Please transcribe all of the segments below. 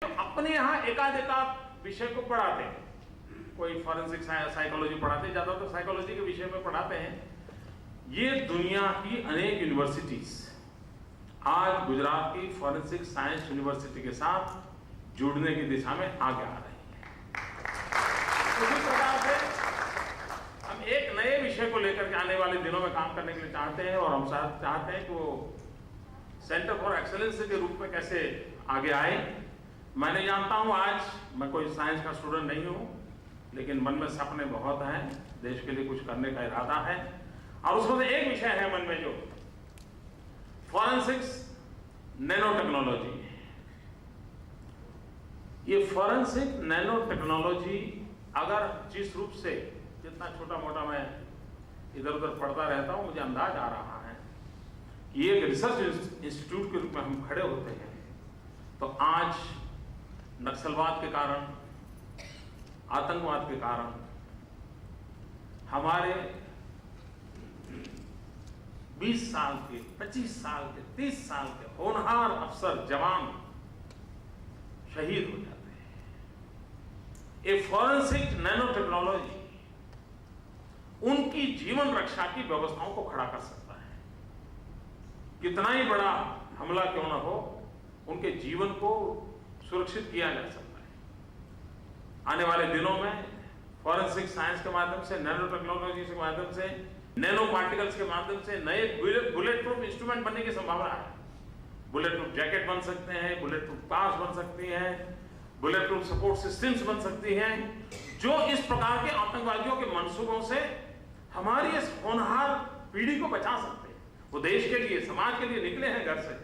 अपने यहाँ एकाध विषय को पढ़ाते हैं, कोई फॉरेंसिक साइकोलॉजी पढ़ाते हैं, ज्यादातर साइकोलॉजी के विषय में पढ़ाते हैं। ये दुनिया की अनेक यूनिवर्सिटीज आज गुजरात की फॉरेंसिक साइंस यूनिवर्सिटी के साथ जुड़ने की दिशा में आगे आ रही है। उसी प्रकार से हम एक नए विषय को लेकर के आने वाले दिनों में काम करने के लिए चाहते हैं, और हम चाहते हैं कि वो सेंटर फॉर एक्सेलेंस के रूप में कैसे आगे आए। मैंने जानता हूं आज मैं कोई साइंस का स्टूडेंट नहीं हूं, लेकिन मन में सपने बहुत हैं, देश के लिए कुछ करने का इरादा है, और उसमें से एक विषय है मन में जो फॉरेंसिक्स नैनो टेक्नोलॉजी। ये फॉरेंसिक नैनो टेक्नोलॉजी अगर जिस रूप से, जितना छोटा मोटा मैं इधर उधर पढ़ता रहता हूं, मुझे अंदाज आ रहा है कि एक रिसर्च इंस्टीट्यूट के रूप में हम खड़े होते हैं, तो आज नक्सलवाद के कारण, आतंकवाद के कारण हमारे 20 साल के, 25 साल के, 30 साल के होनहार अफसर जवान शहीद हो जाते हैं। ये फॉरेंसिक नैनो टेक्नोलॉजी उनकी जीवन रक्षा की व्यवस्थाओं को खड़ा कर सकता है। कितना ही बड़ा हमला क्यों ना हो, उनके जीवन को सुरक्षित किया जा सकता है। आने वाले दिनों में फॉरेंसिक साइंस के माध्यम से, नैनो टेक्नोलॉजी के माध्यम से, नैनो पार्टिकल्स के माध्यम से नए बुलेट प्रूफ इंस्ट्रूमेंट बनने की संभावना है। बुलेट प्रूफ जैकेट बन सकते हैं, बुलेट प्रूफ कार्स बन सकती हैं, बुलेट प्रूफ सपोर्ट सिस्टम्स बन सकती हैं, जो इस प्रकार के आतंकवादियों के मंसूबों से हमारी इस होनहार पीढ़ी को बचा सकते हैं। वो देश के लिए, समाज के लिए निकले हैं घर से,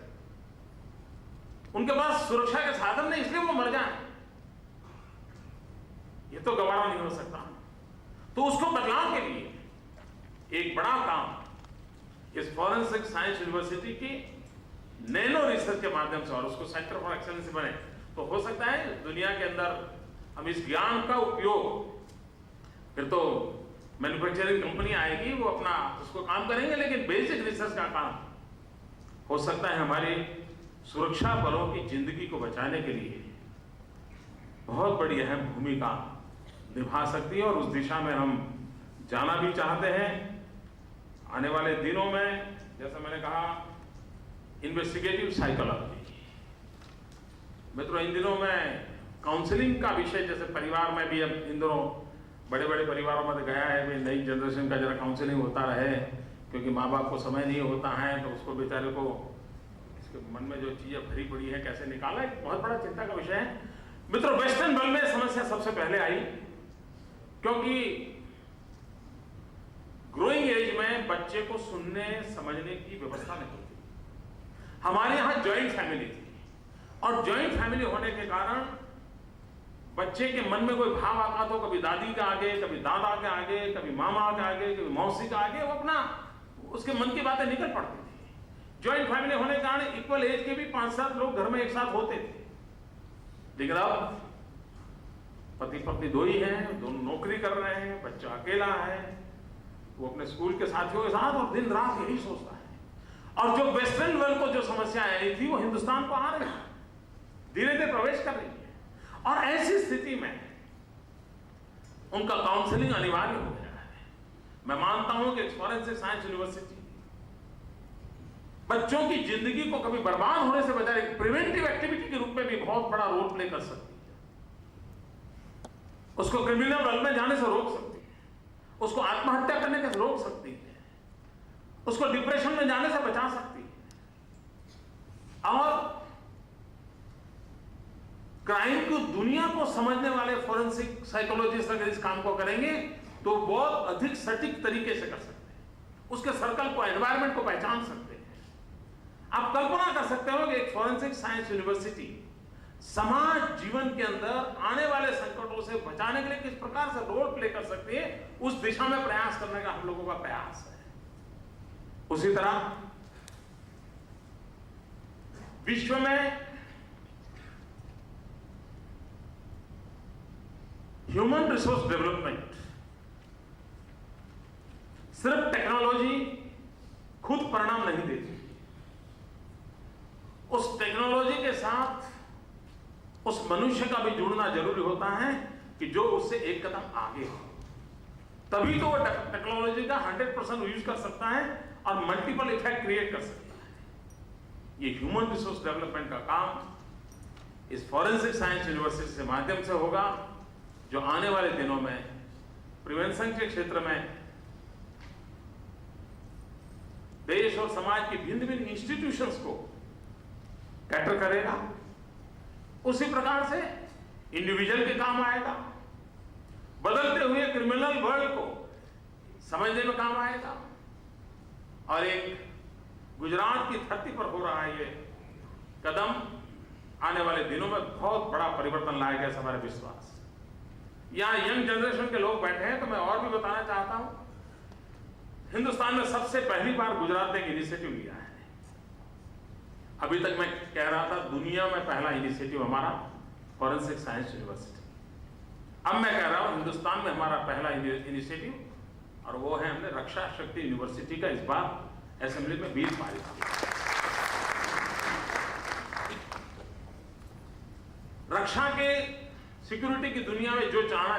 उनके पास सुरक्षा के साधन नहीं, इसलिए वो मर जाए। ये तो गवारा नहीं हो सकता। तो उसको बदलाव के लिए एक बड़ा काम इस फॉरेंसिक साइंस यूनिवर्सिटी की नैनो रिसर्च के माध्यम से, और उसको सेंटर फॉर एक्सेलेंस बने, तो हो सकता है दुनिया के अंदर हम इस ज्ञान का उपयोग, फिर तो मैन्युफैक्चरिंग कंपनी आएगी, वो अपना उसको काम करेंगे, लेकिन बेसिक रिसर्च का काम हो सकता है हमारी सुरक्षा बलों की जिंदगी को बचाने के लिए बहुत बड़ी अहम भूमिका निभा सकती है, और उस दिशा में हम जाना भी चाहते हैं। आने वाले दिनों में, जैसा मैंने कहा, इन्वेस्टिगेटिव साइकोलॉजी। मित्रों, इन दिनों में काउंसलिंग का विषय, जैसे परिवार में भी अब इन दिनों बड़े बड़े परिवारों में गया है, भाई नई जनरेशन का जरा काउंसलिंग होता रहे, क्योंकि माँ बाप को समय नहीं होता है, तो उसको बेचारे को इसके मन में जो चीजें भरी पड़ी है कैसे निकाला, एक बहुत बड़ा चिंता का विषय है। मित्रों, वेस्टर्न वर्ल्ड में समस्या सबसे पहले आई, क्योंकि ग्रोइंग एज में बच्चे को सुनने समझने की व्यवस्था नहीं होती। हमारे यहां जॉइंट फैमिली थी, और जॉइंट फैमिली होने के कारण बच्चे के मन में कोई भाव आता तो कभी दादी के आगे, कभी दादा के आगे, कभी मामा के आगे, कभी मौसी के आगे, वो अपना उसके मन की बातें निकल पड़ती थी। जॉइंट फैमिली होने के कारण इक्वल एज के भी 5-7 लोग घर में एक साथ होते थे। लेकिन अब पति पत्नी दो ही हैं, दोनों नौकरी कर रहे हैं, बच्चा अकेला है, वो अपने स्कूल के साथियों के साथ और दिन रात यही सोचता है। और जो वेस्टर्न वर्ल्ड को जो समस्या आई थी, वो हिंदुस्तान को आ रही है, धीरे धीरे प्रवेश कर रही है, और ऐसी स्थिति में उनका काउंसलिंग अनिवार्य हो गया है। मैं मानता हूं कि फॉरेंसिक साइंस यूनिवर्सिटी बच्चों की जिंदगी को कभी बर्बाद होने से बचाए एक प्रिवेंटिव एक्टिविटी के रूप में भी बहुत बड़ा रोल प्ले कर सकती है। उसको क्रिमिनल वर्ल्ड में जाने से रोक सकती है, उसको आत्महत्या करने से रोक सकती है, उसको डिप्रेशन में जाने से बचा सकती है। और क्राइम की दुनिया को समझने वाले फॉरेंसिक साइकोलॉजिस्ट अगर इस काम को करेंगे, तो बहुत अधिक सटीक तरीके से कर सकते हैं, उसके सर्कल को, एनवायरमेंट को पहचान सकते हैं। आप कल्पना कर सकते हो कि एक फॉरेंसिक साइंस यूनिवर्सिटी समाज जीवन के अंदर आने वाले संकटों से बचाने के लिए किस प्रकार से रोल प्ले कर सकती है, उस दिशा में प्रयास करने का हम लोगों का प्रयास है। उसी तरह विश्व में ह्यूमन रिसोर्स डेवलपमेंट सिर्फ टेक्नोलॉजी खुद परिणाम नहीं देती, उस टेक्नोलॉजी के साथ उस मनुष्य का भी जुड़ना जरूरी होता है कि जो उससे एक कदम आगे हो, तभी तो वो टेक्नोलॉजी का 100% यूज कर सकता है और मल्टीपल इफेक्ट क्रिएट कर सकता है। ये ह्यूमन रिसोर्स डेवलपमेंट का काम इस फॉरेंसिक साइंस यूनिवर्सिटी के माध्यम से होगा, जो आने वाले दिनों में प्रिवेंशन के क्षेत्र में देश और समाज की भिन्न भिन्न इंस्टीट्यूशंस को कैटर करेगा। उसी प्रकार से इंडिविजुअल के काम आएगा, बदलते हुए क्रिमिनल वर्ल्ड को समझने में काम आएगा। और एक गुजरात की धरती पर हो रहा है ये कदम आने वाले दिनों में बहुत बड़ा परिवर्तन लाएगा, ऐसा हमारा विश्वास। यहां यंग जनरेशन के लोग बैठे हैं, तो मैं और भी बताना चाहता हूं, हिंदुस्तान में सबसे पहली बार गुजरात ने एक इनिशिएटिव लिया है। अभी तक मैं कह रहा था दुनिया में पहला इनिशिएटिव हमारा फॉरेंसिक साइंस यूनिवर्सिटी, अब मैं कह रहा हूं हिंदुस्तान में हमारा पहला इनिशिएटिव, और वो है हमने रक्षा शक्ति यूनिवर्सिटी का इस बार असेंबली में बिल पारित किया। रक्षा के सिक्योरिटी की दुनिया में जो चाहना